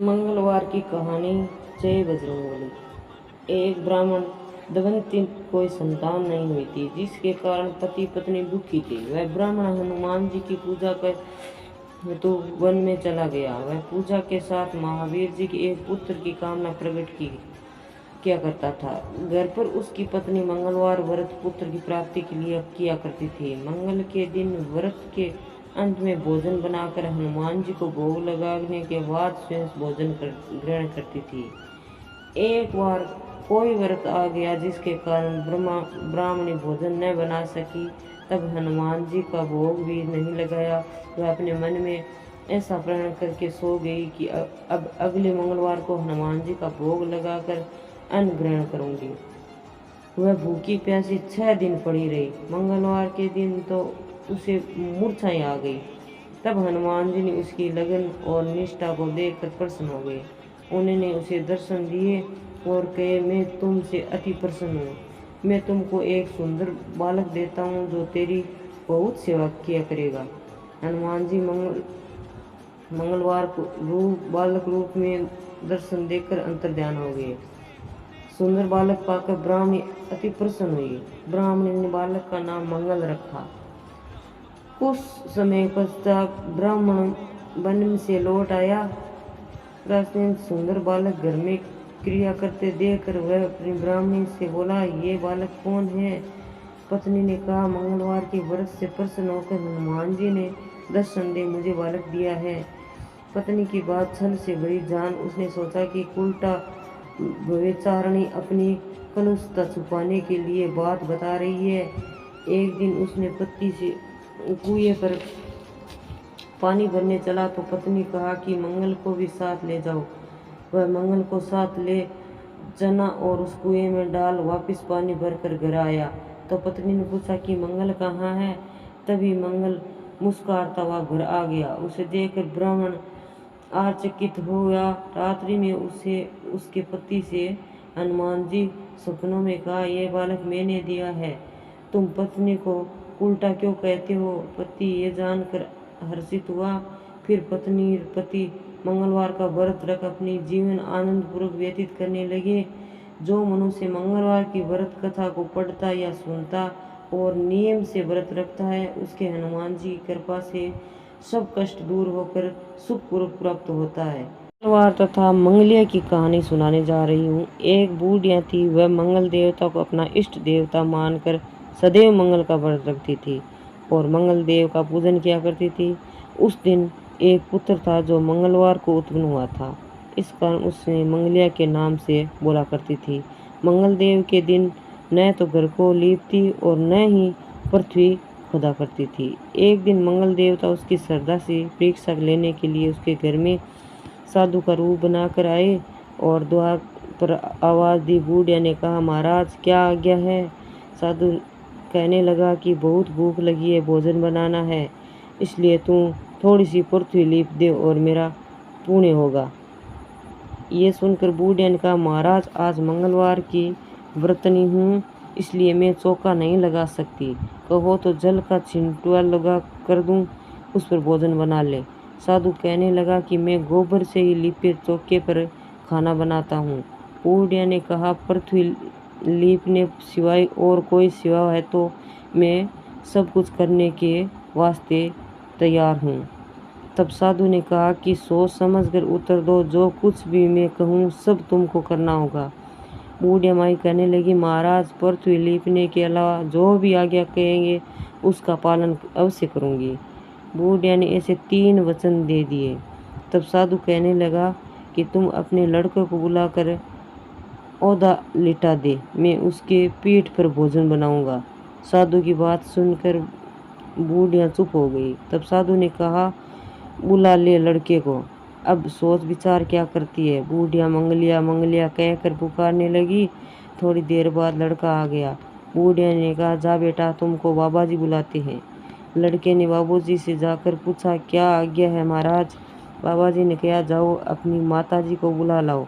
मंगलवार की कहानी। जय बजरंगबली। एक ब्राह्मण दंपति कोई संतान नहीं हुई थी, जिसके कारण पति पत्नी दुखी थे। वह ब्राह्मण हनुमान जी की पूजा कर तो वन में चला गया। वह पूजा के साथ महावीर जी के एक पुत्र की कामना प्रकट की किया करता था। घर पर उसकी पत्नी मंगलवार व्रत पुत्र की प्राप्ति के लिए किया करती थी। मंगल के दिन व्रत के अंत में भोजन बनाकर हनुमान जी को भोग लगाने के बाद स्वयं भोजन ग्रहण करती थी। एक बार कोई व्रत आ गया जिसके कारण ब्राह्मणी भोजन न बना सकी। तब हनुमान जी का भोग भी नहीं लगाया। वह अपने मन में ऐसा प्रण करके सो गई कि अब अगले मंगलवार को हनुमान जी का भोग लगाकर अन्न ग्रहण करूंगी। वह भूखी प्यासी 6 दिन पड़ी रही। मंगलवार के दिन तो उसे मूर्छाएं आ गई। तब हनुमान जी ने उसकी लगन और निष्ठा को देखकर प्रसन्न हो गए। उन्होंने उसे दर्शन दिए और कहे, मैं तुमसे अति प्रसन्न हूँ। मैं तुमको एक सुंदर बालक देता हूँ जो तेरी बहुत सेवा किया करेगा। हनुमान जी मंगलवार को बालक रूप में दर्शन देकर अंतर्ध्यान हो गए। सुंदर बालक पाकर ब्राह्मणी अति प्रसन्न हुई। ब्राह्मणी ने बालक का नाम मंगल रखा। कुछ समय पश्चात ब्राह्मण वन से लौट आया। प्राचीन सुंदर बालक घर में क्रिया करते देखकर वह अपनी ब्राह्मणी से बोला, ये बालक कौन है? पत्नी ने कहा, मंगलवार के व्रत से प्रसन्न होकर हनुमान जी ने दर्शन दे मुझे बालक दिया है। पत्नी की बात छल से भरी जान उसने सोचा कि उल्टा व्यभिचारिणी अपनी कलुषता छुपाने के लिए बात बता रही है। एक दिन उसने पति से कुएं पर पानी भरने चला तो पत्नी कहा कि मंगल को भी साथ ले जाओ। वह मंगल को साथ ले चना और उस कुएं में डाल वापस पानी भरकर घर आया। तो पत्नी ने पूछा कि मंगल कहाँ है? तभी मंगल मुस्कुराता हुआ घर आ गया। उसे देखकर ब्राह्मण आश्चर्यचकित हुआ। रात्रि में उसे उसके पति से हनुमान जी सपनों में कहा, यह बालक मैंने दिया है, तुम पत्नी को उल्टा क्यों कहते हो? पति ये जानकर हर्षित हुआ। फिर पति मंगलवार का व्रत रख अपनी जीवन आनंद पूर्वक व्यतीत करने लगे। जो मनुष्य मंगलवार की व्रत कथा को पढ़ता या सुनता और नियम से व्रत रखता है, उसके हनुमान जी की कृपा से सब कष्ट दूर होकर सुख पूर्वक प्राप्त होता है। मंगलवार तथा मंगलिया की कहानी सुनाने जा रही हूँ। एक बूढ़िया थी। वह मंगल देवता को अपना इष्ट देवता मानकर सदैव मंगल का व्रत रखती थी और मंगल देव का पूजन किया करती थी। उस दिन एक पुत्र था जो मंगलवार को उत्पन्न हुआ था। इस कारण उसने मंगलिया के नाम से बोला करती थी। मंगल देव के दिन न तो घर को लीपती और न ही पृथ्वी खुदा करती थी। एक दिन मंगल देवता उसकी श्रद्धा से परीक्षा लेने के लिए उसके घर में साधु का रूप बनाकर आए और द्वार पर आवाज़ दी। बूढ़िया ने कहा, महाराज क्या आज्ञा है? साधु कहने लगा कि बहुत भूख लगी है, भोजन बनाना है, इसलिए तू थोड़ी सी पृथ्वी लीप दे और मेरा पुण्य होगा। ये सुनकर बूढ़िया ने कहा, महाराज आज मंगलवार की व्रतनी हूँ, इसलिए मैं चौका नहीं लगा सकती। कहो तो जल का छिंटवा लगा कर दूं, उस पर भोजन बना ले। साधु कहने लगा कि मैं गोबर से ही लिपे चौके पर खाना बनाता हूँ। बूढ़िया ने कहा, पृथ्वी लीपने सिवाय और कोई सेवा है तो मैं सब कुछ करने के वास्ते तैयार हूँ। तब साधु ने कहा कि सोच समझ कर उत्तर दो, जो कुछ भी मैं कहूँ सब तुमको करना होगा। बूढ़िया माई कहने लगी, महाराज पृथ्वी लीपने के अलावा जो भी आज्ञा कहेंगे उसका पालन अवश्य करूँगी। बूढ़िया ने ऐसे 3 वचन दे दिए। तब साधु कहने लगा कि तुम अपने लड़के को बुलाकर औदा लिटा दे, मैं उसके पीठ पर भोजन बनाऊंगा। साधु की बात सुनकर बूढ़िया चुप हो गई। तब साधु ने कहा, बुला ले लड़के को, अब सोच विचार क्या करती है? बूढ़िया मंगलिया मंगलिया कहकर पुकारने लगी। थोड़ी देर बाद लड़का आ गया। बूढ़िया ने कहा, जा बेटा, तुमको बाबा जी बुलाते हैं। लड़के ने बाबूजी से जाकर पूछा, क्या आज्ञा है महाराज? बाबाजी ने कहा, जाओ अपनी माताजी को बुला लाओ।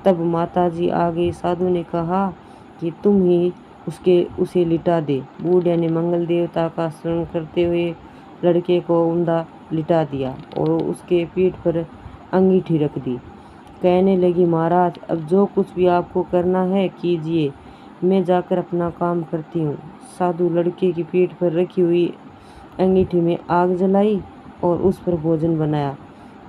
तब माताजी आ गई। साधु ने कहा कि तुम ही उसे लिटा दे। बूढ़िया ने मंगल देवता का स्मरण करते हुए लड़के को उंधा लिटा दिया और उसके पीठ पर अंगीठी रख दी। कहने लगी, महाराज अब जो कुछ भी आपको करना है कीजिए, मैं जाकर अपना काम करती हूँ। साधु लड़के की पीठ पर रखी हुई अंगीठी में आग जलाई और उस पर भोजन बनाया।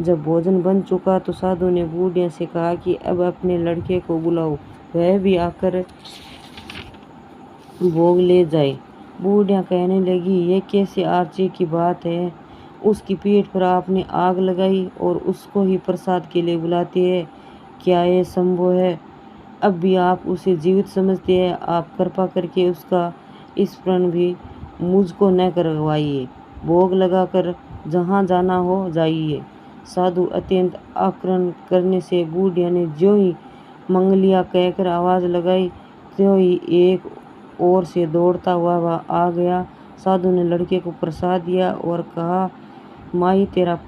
जब भोजन बन चुका तो साधु ने बूढ़िया से कहा कि अब अपने लड़के को बुलाओ, वह भी आकर भोग ले जाए। बूढ़िया कहने लगी, ये कैसे आश्चर्य की बात है, उसकी पीठ पर आपने आग लगाई और उसको ही प्रसाद के लिए बुलाती है, क्या ये संभव है? अब भी आप उसे जीवित समझते हैं? आप कृपा करके उसका स्मरण भी मुझको न करवाइए, भोग लगाकर जहाँ जाना हो जाइए। साधु अत्यंत आक्रमण करने से बूढ़िया ने ज्यों ही मंगलिया कहकर आवाज़ लगाई, त्यों ही एक ओर से दौड़ता हुआ वह आ गया। साधु ने लड़के को प्रसाद दिया और कहा, माई तेरा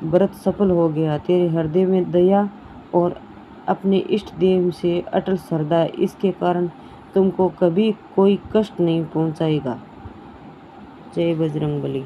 व्रत सफल हो गया, तेरे हृदय में दया और अपने इष्ट देव से अटल श्रद्धा है, इसके कारण तुमको कभी कोई कष्ट नहीं पहुंचाएगा। जय बजरंगबली।